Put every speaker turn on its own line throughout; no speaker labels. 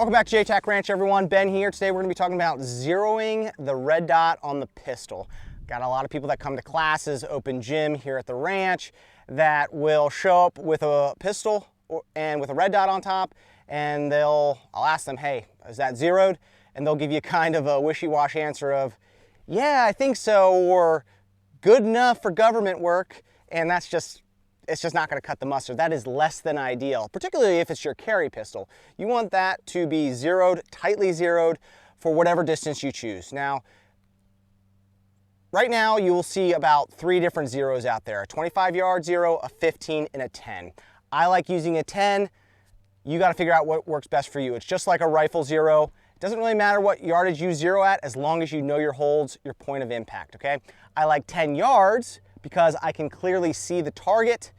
Welcome back to JTAC Ranch, everyone. Ben here. Today we're going to be talking about zeroing the red dot on the pistol. Got a lot of people that come to classes, open gym here at the ranch, that will show up with a pistol and with a red dot on top, and I'll ask them, hey, is that zeroed? And they'll give you kind of a wishy-washy answer of, yeah, I think so, or good enough for government work, and it's just not going to cut the mustard. That is less than ideal, particularly if it's your carry pistol. You want that to be zeroed, tightly zeroed, for whatever distance you choose. Now, right now you will see about 3 different zeros out there: a 25-yard zero, a 15, and a 10. I like using a 10. You got to figure out what works best for you. It's just like a rifle zero. It doesn't really matter what yardage you zero at as long as you know your holds, your point of impact, okay? I like 10 yards because I can clearly see the target,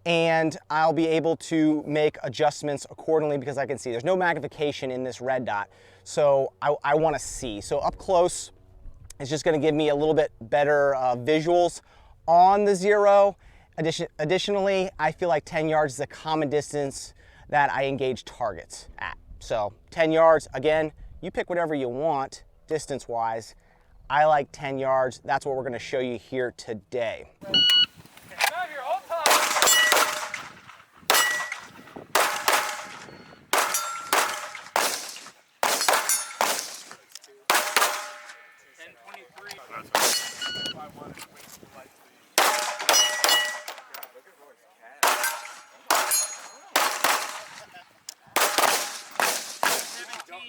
and I'll be able to make adjustments accordingly because I can see. There's no magnification in this red dot, so I want to see. So up close, it's just going to give me a little bit better visuals on the zero. Additionally, I feel like 10 yards is a common distance that I engage targets at. So 10 yards, again, you pick whatever you want distance-wise. I like 10 yards. That's what we're going to show you here today.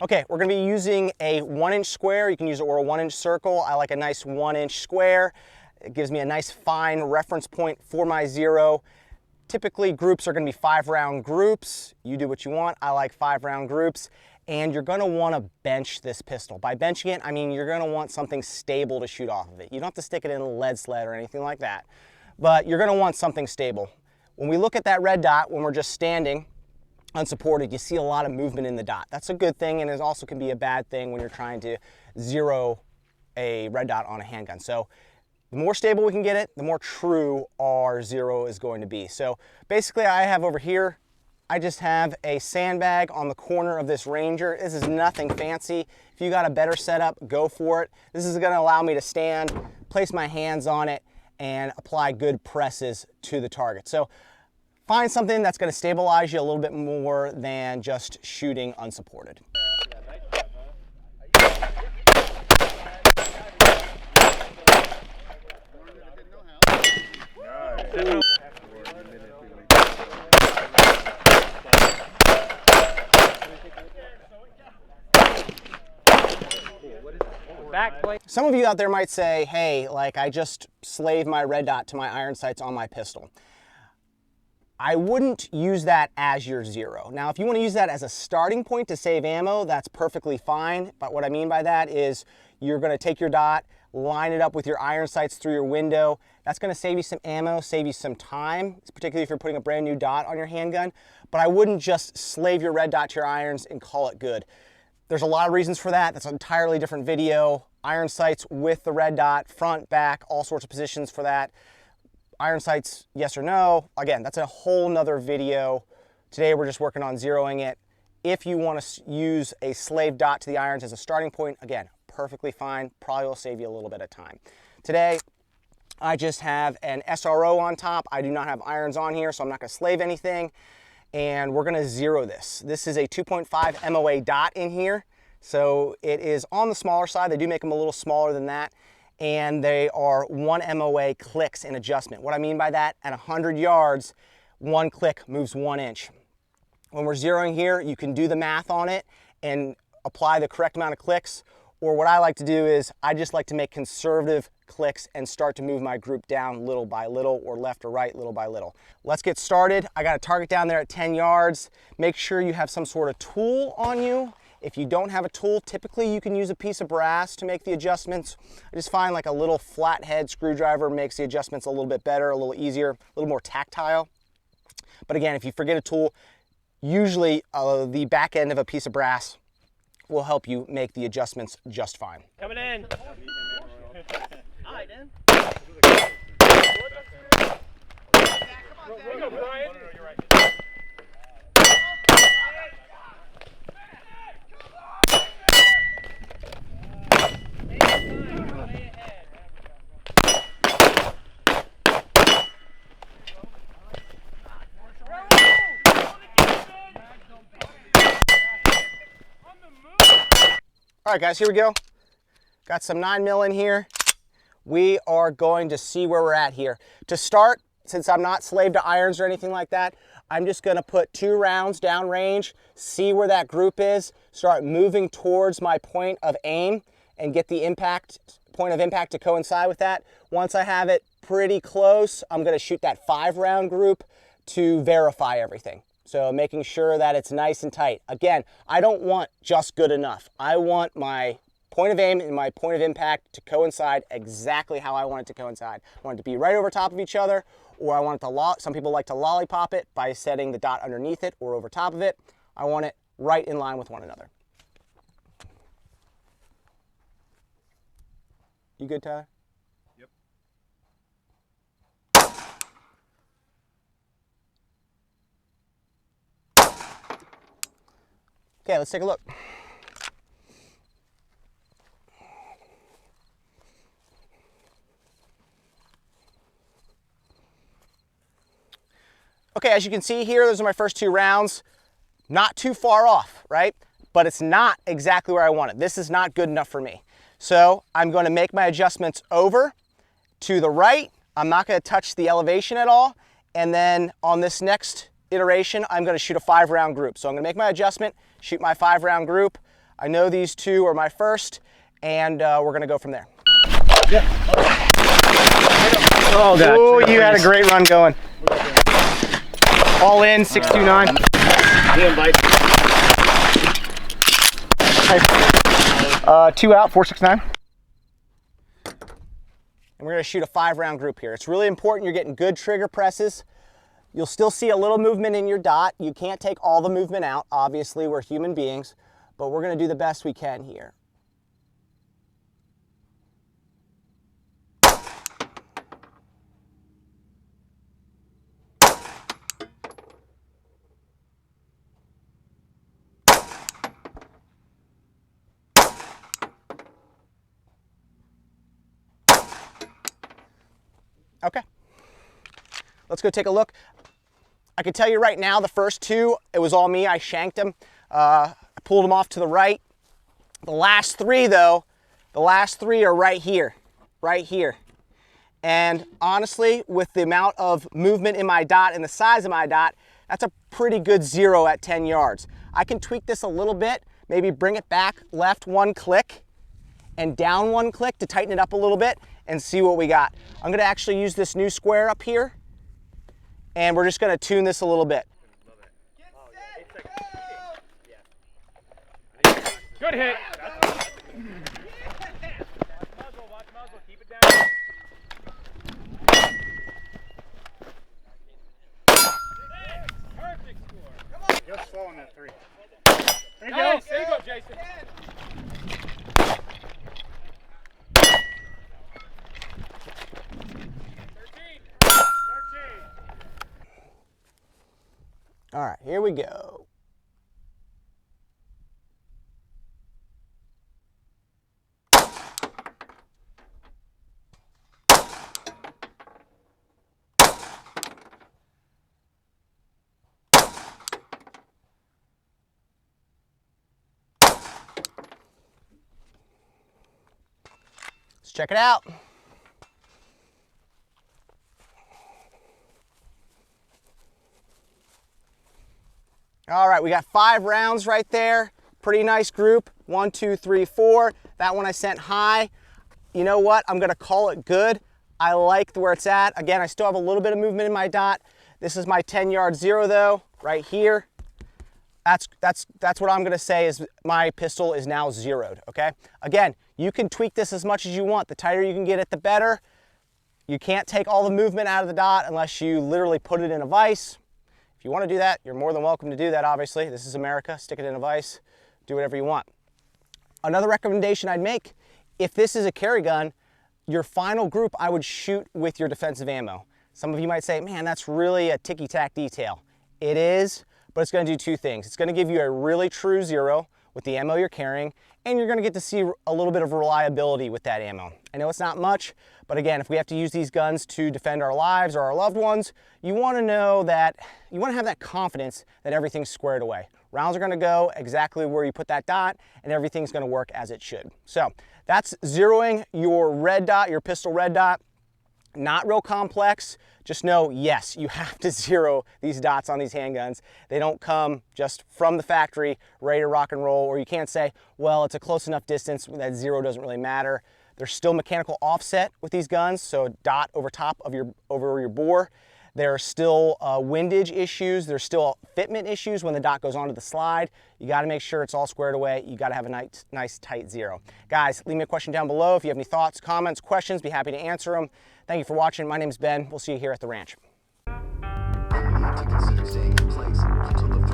Okay, we're going to be using a 1-inch square. You can use it or a 1-inch circle. I like a nice 1-inch square. It gives me a nice fine reference point for my zero. Typically, groups are going to be 5-round groups. You do what you want. I like 5-round groups. And you're going to want to bench this pistol. By benching it, I mean you're going to want something stable to shoot off of it. You don't have to stick it in a lead sled or anything like that, but you're going to want something stable. When we look at that red dot, when we're just standing unsupported, you see a lot of movement in the dot. That's a good thing, and it also can be a bad thing when you're trying to zero a red dot on a handgun. So the more stable we can get it, the more true our zero is going to be. So basically, I have over here, I just have a sandbag on the corner of this Ranger. This is nothing fancy. If you got a better setup, go for it. This is gonna allow me to stand, place my hands on it, and apply good presses to the target. So find something that's gonna stabilize you a little bit more than just shooting unsupported. Some of you out there might say, hey, like I just slave my red dot to my iron sights on my pistol. I wouldn't use that as your zero. Now, if you want to use that as a starting point to save ammo, that's perfectly fine. But what I mean by that is you're going to take your dot, line it up with your iron sights through your window. That's going to save you some ammo, save you some time, particularly if you're putting a brand new dot on your handgun. But I wouldn't just slave your red dot to your irons and call it good. There's a lot of reasons for that. That's an entirely different video. Iron sights with the red dot, front, back, all sorts of positions for that. Iron sights, yes or no. Again, that's a whole nother video. Today we're just working on zeroing it. If you want to use a slave dot to the irons as a starting point, again, perfectly fine. Probably will save you a little bit of time. Today, I just have an SRO on top. I do not have irons on here, so I'm not going to slave anything. And we're going to zero this. This is a 2.5 MOA dot in here. So it is on the smaller side. They do make them a little smaller than that. And they are 1 MOA clicks in adjustment. What I mean by that, at 100 yards, 1 click moves 1 inch. When we're zeroing here, you can do the math on it and apply the correct amount of clicks. Or what I like to do is I just like to make conservative clicks and start to move my group down little by little, or left or right little by little. Let's get started. I got a target down there at 10 yards. Make sure you have some sort of tool on you. If you don't have a tool, typically you can use a piece of brass to make the adjustments. I just find like a little flathead screwdriver makes the adjustments a little bit better, a little easier, a little more tactile. But again, if you forget a tool, usually the back end of a piece of brass will help you make the adjustments just fine.
Coming in. All right, then.
All right, guys, here we go. Got some 9mm in here. We are going to see where we're at here. To start, since I'm not slave to irons or anything like that, I'm just gonna put 2 rounds down range, see where that group is, start moving towards my point of aim, and get the point of impact to coincide with that. Once I have it pretty close, I'm gonna shoot that 5-round group to verify everything. So making sure that it's nice and tight. Again, I don't want just good enough. I want my point of aim and my point of impact to coincide exactly how I want it to coincide. I want it to be right over top of each other, or I want it to some people like to lollipop it by setting the dot underneath it or over top of it. I want it right in line with one another. You good, Tyler?
Yep.
Okay, let's take a look. Okay, as you can see here, those are my first 2 rounds. Not too far off, right? But it's not exactly where I want it. This is not good enough for me. So I'm going to make my adjustments over to the right. I'm not going to touch the elevation at all. And then on this next iteration, I'm going to shoot a 5-round group. So I'm going to make my adjustment, shoot my 5-round group. I know these 2 are my first, and we're going to go from there.
Yeah.
Oh, God. Oh, you had a great run going. All in, 629. Okay. 2 out, 469. And we're going to shoot a 5-round group here. It's really important you're getting good trigger presses. You'll still see a little movement in your dot. You can't take all the movement out. Obviously, we're human beings, but we're going to do the best we can here. Okay, let's go take a look. I can tell you right now, the first 2, it was all me. I shanked them. I pulled them off to the right. The last 3, though, are right here, And honestly, with the amount of movement in my dot and the size of my dot, that's a pretty good 0 at 10 yards. I can tweak this a little bit, maybe bring it back left 1 click and down 1 click to tighten it up a little bit and see what we got. I'm gonna actually use this new square up here, and we're just gonna tune this a little bit.
Good hit. Keep it down. Perfect score. You're slow on that 3. There you go. There you go, Jason. 13.
All right, here we go. Let's check it out. All right, we got 5 rounds right there. Pretty nice group. 1, 2, 3, 4. That one I sent high. You know what? I'm gonna call it good. I like where it's at. Again, I still have a little bit of movement in my dot. This is my 10-yard 0 though, right here. That's what I'm gonna say is my pistol is now 0'd, okay? Again, you can tweak this as much as you want. The tighter you can get it, the better. You can't take all the movement out of the dot unless you literally put it in a vise. If you want to do that, you're more than welcome to do that, obviously. This is America. Stick it in a vise. Do whatever you want. Another recommendation I'd make, if this is a carry gun, your final group I would shoot with your defensive ammo. Some of you might say, man, that's really a ticky-tack detail. It is, but it's going to do 2 things. It's going to give you a really true 0 with the ammo you're carrying, and you're going to get to see a little bit of reliability with that ammo. I know it's not much, but again, if we have to use these guns to defend our lives or our loved ones, you want to know that, you want to have that confidence that everything's squared away. Rounds are gonna go exactly where you put that dot, and everything's gonna work as it should. So that's zeroing your red dot, your pistol red dot. Not real complex. Just know, yes, you have to zero these dots on these handguns. They don't come just from the factory ready to rock and roll, or you can't say, well, it's a close enough distance that zero doesn't really matter. There's still mechanical offset with these guns, so a dot over top of your bore. There are still windage issues. There's still fitment issues when the dot goes onto the slide. You gotta make sure it's all squared away. You gotta have a nice tight zero. Guys, leave me a question down below. If you have any thoughts, comments, questions, be happy to answer them. Thank you for watching. My name is Ben. We'll see you here at the ranch.
You need to consider staying in place until the